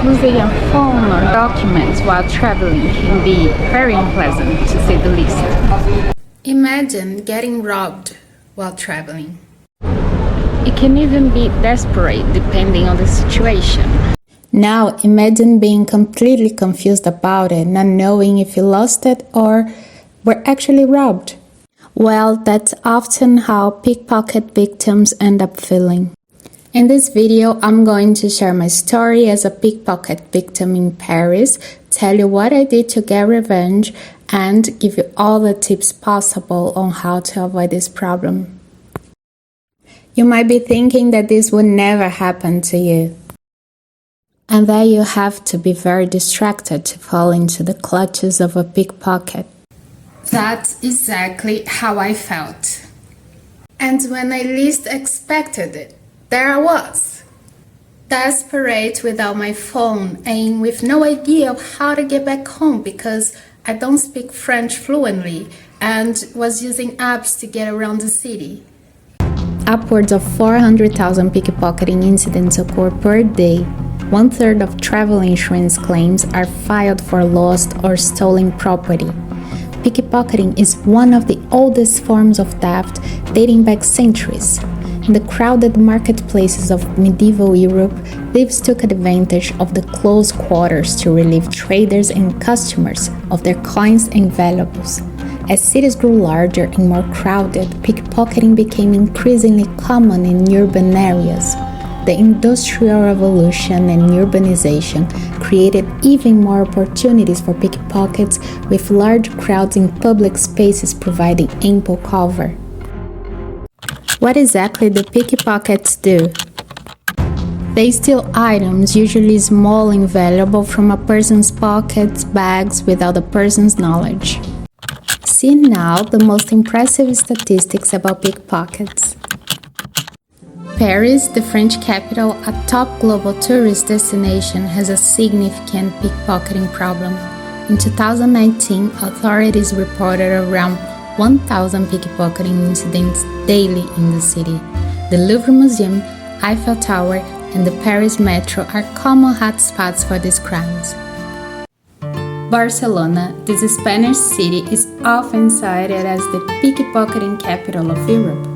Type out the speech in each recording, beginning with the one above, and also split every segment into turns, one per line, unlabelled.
Losing your phone or documents while traveling can be very unpleasant, to say the least.
Imagine getting robbed while traveling.
It can even be desperate depending on the situation.
Now imagine being completely confused about it, not knowing if you lost it or were actually robbed. Well, that's often how pickpocket victims end up feeling. In this video, I'm going to share my story as a pickpocket victim in Paris, tell you what I did to get revenge, and give you all the tips possible on how to avoid this problem. You might be thinking that this would never happen to you, and that you have to be very distracted to fall into the clutches of a pickpocket. That's exactly how I felt. And when I least expected it, there I was, desperate without my phone and with no idea of how to get back home because I don't speak French fluently and was using apps to get around the city. Upwards of 400,000 pickpocketing incidents occur per day. 1/3 of travel insurance claims are filed for lost or stolen property. Pickpocketing is one of the oldest forms of theft dating back centuries. In the crowded marketplaces of medieval Europe, thieves took advantage of the close quarters to relieve traders and customers of their coins and valuables. As cities grew larger and more crowded, pickpocketing became increasingly common in urban areas. The Industrial Revolution and urbanization created even more opportunities for pickpockets, with large crowds in public spaces providing ample cover. What exactly do pickpockets do? They steal items, usually small and valuable, from a person's pockets, bags, without the person's knowledge. See now the most impressive statistics about pickpockets. Paris, the French capital, a top global tourist destination, has a significant pickpocketing problem. In 2019, authorities reported around 1,000 pickpocketing incidents daily in the city. The Louvre Museum, Eiffel Tower, and the Paris metro are common hotspots for these crimes. Barcelona, this Spanish city, is often cited as the pickpocketing capital of Europe.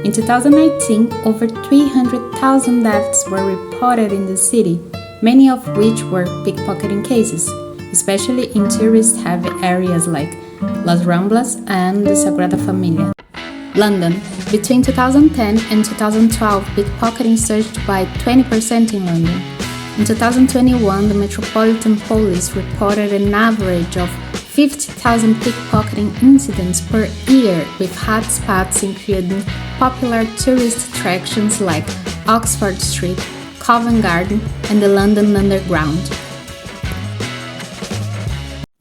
In 2019, over 300,000 thefts were reported in the city, many of which were pickpocketing cases, especially in tourist-heavy areas like Las Ramblas and the Sagrada Familia. London. Between 2010 and 2012, pickpocketing surged by 20% in London. In 2021, the Metropolitan Police reported an average of 50,000 pickpocketing incidents per year, with hotspots including popular tourist attractions like Oxford Street, Covent Garden, and the London Underground.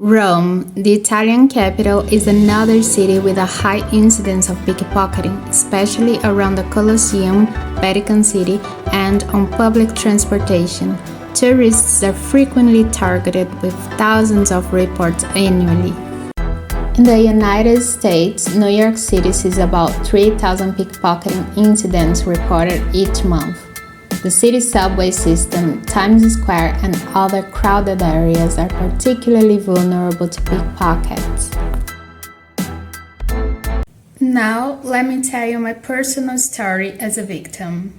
Rome, the Italian capital, is another city with a high incidence of pickpocketing, especially around the Colosseum, Vatican City, and on public transportation. Tourists are frequently targeted with thousands of reports annually. In the United States, New York City sees about 3,000 pickpocketing incidents reported each month. The city's subway system, Times Square, and other crowded areas are particularly vulnerable to pickpockets. Now, let me tell you my personal story as a victim.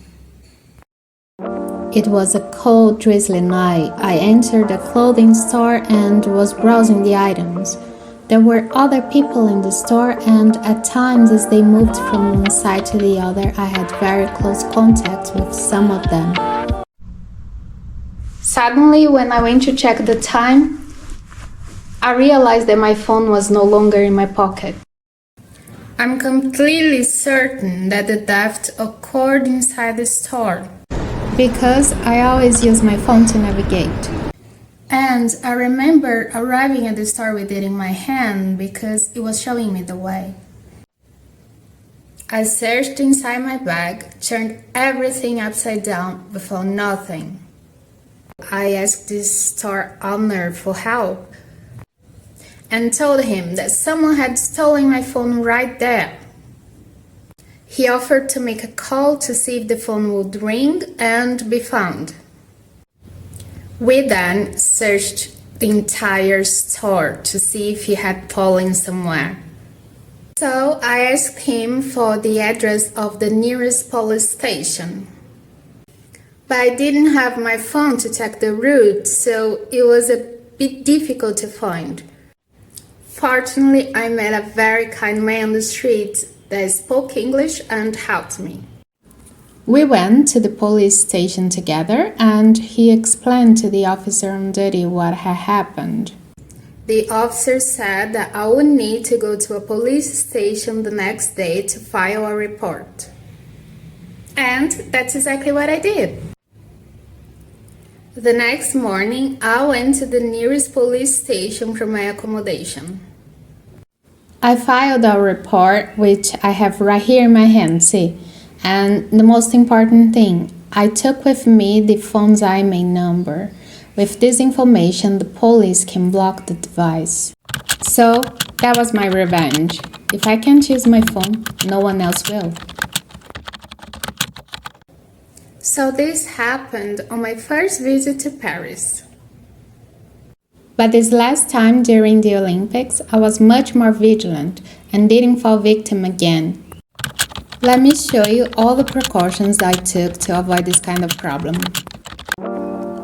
It was a cold, drizzly night. I entered a clothing store and was browsing the items. There were other people in the store, and at times as they moved from one side to the other, I had very close contact with some of them. Suddenly, when I went to check the time, I realized that my phone was no longer in my pocket. I'm completely certain that the theft occurred inside the store, because I always use my phone to navigate. And I remember arriving at the store with it in my hand because it was showing me the way. I searched inside my bag, turned everything upside down, but found nothing. I asked this store owner for help and told him that someone had stolen my phone right there. He offered to make a call to see if the phone would ring and be found. We then searched the entire store to see if he had fallen somewhere. So I asked him for the address of the nearest police station. But I didn't have my phone to check the route, so it was a bit difficult to find. Fortunately, I met a very kind man on the street that spoke English and helped me. We went to the police station together and he explained to the officer on duty what had happened. The officer said that I would need to go to a police station the next day to file a report. And that's exactly what I did. The next morning, I went to the nearest police station from my accommodation. I filed a report, which I have right here in my hand, see? And the most important thing, I took with me the phone's IMEI number. With this information, the police can block the device. So, that was my revenge. If I can't use my phone, no one else will. So this happened on my first visit to Paris. But this last time during the Olympics, I was much more vigilant and didn't fall victim again. Let me show you all the precautions I took to avoid this kind of problem.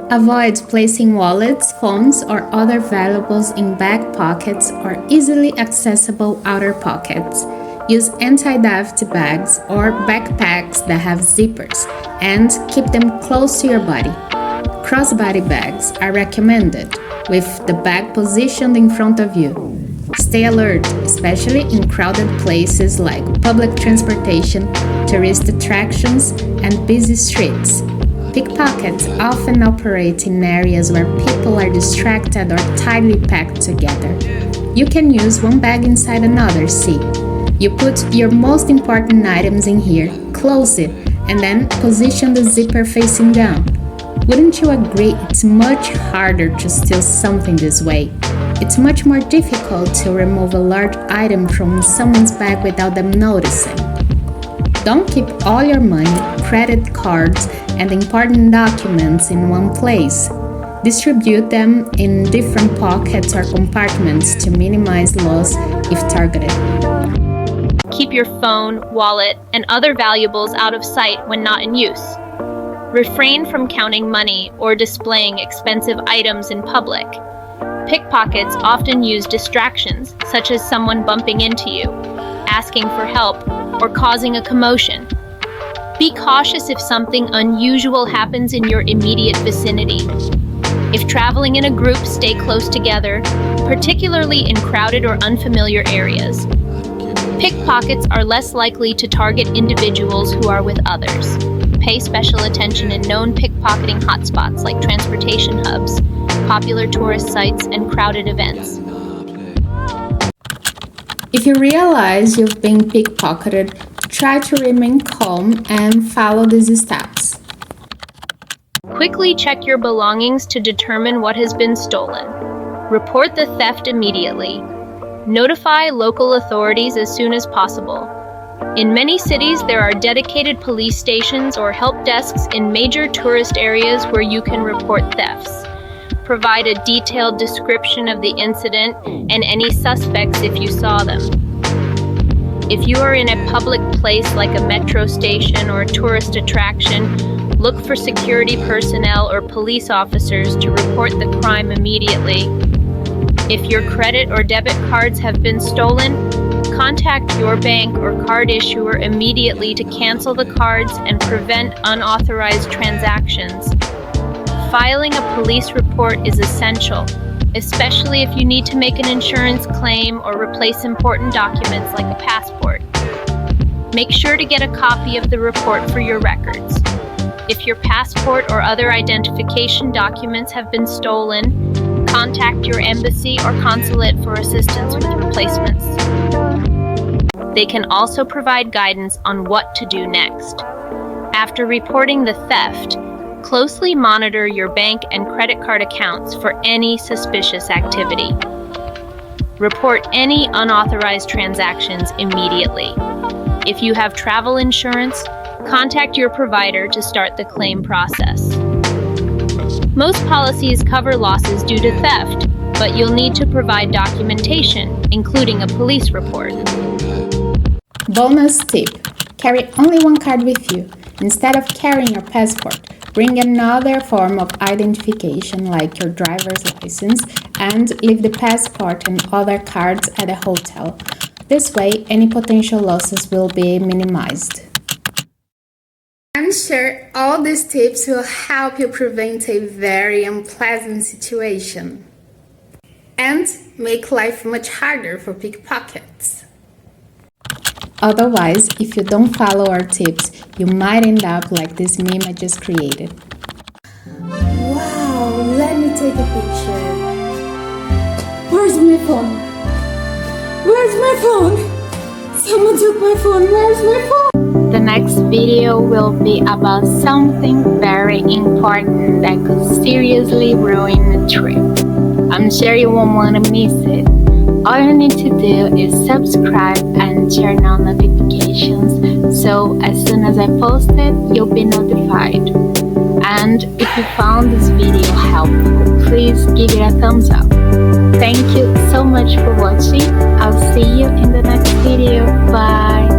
Avoid placing wallets, phones, or other valuables in back pockets or easily accessible outer pockets. Use anti-theft bags or backpacks that have zippers and keep them close to your body. Crossbody bags are recommended, with the bag positioned in front of you. Stay alert, especially in crowded places like public transportation, tourist attractions, and busy streets. Pickpockets often operate in areas where people are distracted or tightly packed together. You can use one bag inside another, see? You put your most important items in here, close it, and then position the zipper facing down. Wouldn't you agree it's much harder to steal something this way? It's much more difficult to remove a large item from someone's bag without them noticing. Don't keep all your money, credit cards, and important documents in one place. Distribute them in different pockets or compartments to minimize loss if targeted.
Keep your phone, wallet, and other valuables out of sight when not in use. Refrain from counting money or displaying expensive items in public. Pickpockets often use distractions, such as someone bumping into you, asking for help, or causing a commotion. Be cautious if something unusual happens in your immediate vicinity. If traveling in a group, stay close together, particularly in crowded or unfamiliar areas. Pickpockets are less likely to target individuals who are with others. Pay special attention in known pickpocketing hotspots like transportation hubs, popular tourist sites, and crowded events.
If you realize you've been pickpocketed, try to remain calm and follow these steps.
Quickly check your belongings to determine what has been stolen. Report the theft immediately. Notify local authorities as soon as possible. In many cities, there are dedicated police stations or help desks in major tourist areas where you can report thefts. Provide a detailed description of the incident and any suspects if you saw them. If you are in a public place like a metro station or a tourist attraction, look for security personnel or police officers to report the crime immediately. If your credit or debit cards have been stolen, contact your bank or card issuer immediately to cancel the cards and prevent unauthorized transactions. Filing a police report is essential, especially if you need to make an insurance claim or replace important documents like a passport. Make sure to get a copy of the report for your records. If your passport or other identification documents have been stolen, contact your embassy or consulate for assistance with replacements. They can also provide guidance on what to do next. After reporting the theft, closely monitor your bank and credit card accounts for any suspicious activity. Report any unauthorized transactions immediately. If you have travel insurance, contact your provider to start the claim process. Most policies cover losses due to theft, but you'll need to provide documentation, including a police report.
Bonus tip: carry only one card with you. Instead of carrying your passport, bring another form of identification like your driver's license and leave the passport and other cards at a hotel. This way, any potential losses will be minimized. I'm sure all these tips will help you prevent a very unpleasant situation and make life much harder for pickpockets. Otherwise, if you don't follow our tips, you might end up like this meme I just created. Wow, let me take a picture. Where's my phone? Where's my phone? Someone took my phone. Where's my phone?
The next video will be about something very important that could seriously ruin a trip. I'm sure you won't want to miss it. All you need to do is subscribe and turn on notifications so as soon as I post it, you'll be notified. And if you found this video helpful, please give it a thumbs up. Thank you so much for watching. I'll see you in the next video. Bye!